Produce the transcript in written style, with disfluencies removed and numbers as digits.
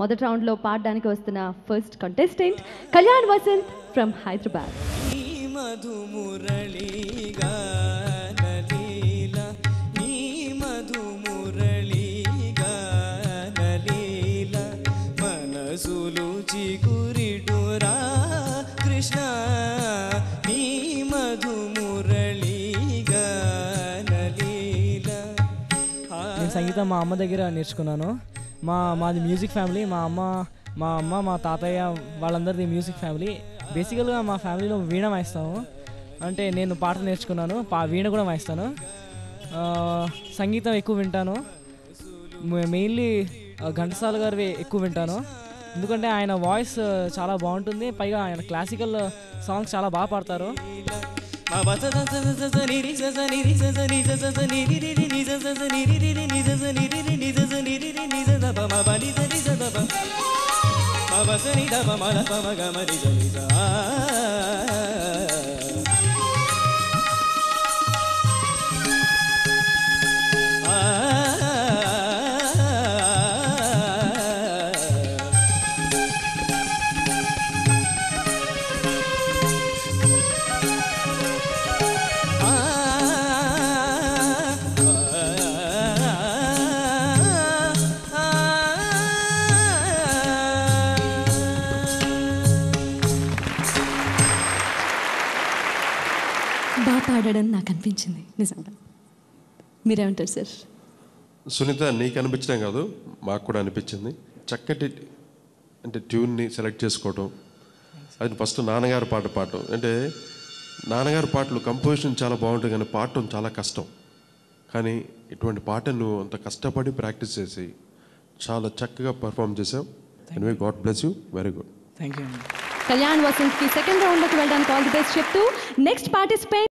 మొదటి రౌండ్లో పాడడానికి వస్తున్న first contestant Kalyan Vasanth from Hyderabad. సంగీతం మా అమ్మ దగ్గర నేర్చుకున్నాను. మాది మ్యూజిక్ ఫ్యామిలీ. మా అమ్మ మా తాతయ్య వాళ్ళందరిది మ్యూజిక్ ఫ్యామిలీ. బేసికల్గా మా ఫ్యామిలీలో వీణ వాయిస్తాము. అంటే నేను పాట నేర్చుకున్నాను, వీణ కూడా వాయిస్తాను. సంగీతం ఎక్కువ వింటాను. మెయిన్లీ ఘంటసాల గారివి ఎక్కువ వింటాను, ఎందుకంటే ఆయన వాయిస్ చాలా బాగుంటుంది. పైగా ఆయన క్లాసికల్ సాంగ్స్ చాలా బాగా పాడతారు. బాగా పాడాడని నాకు అనిపించింది నిజంగా. మీరేమంటారు సార్? సునీత, నీకు అనిపించడం కాదు, మాకు కూడా అనిపించింది. చక్కటి అంటే ట్యూన్ని సెలెక్ట్ చేసుకోవటం, అది ఫస్ట్ నాన్నగారు పాట పాడటం. అంటే నాన్నగారు పాటలు కంపోజిషన్ చాలా బాగుంటుంది, కానీ పాడటం చాలా కష్టం. కానీ ఇటువంటి పాట నువ్వు అంత కష్టపడి ప్రాక్టీస్ చేసి చాలా చక్కగా పర్ఫామ్ చేసావు. Anyway, god bless you. Very good. Thank you. Kalyan Vasanth కి సెకండ్ రౌండ్ లోకి వెళ్ళడానికి ఆల్ ది బెస్ట్ చెప్తూ నెక్స్ట్ పార్టిసిపెంట్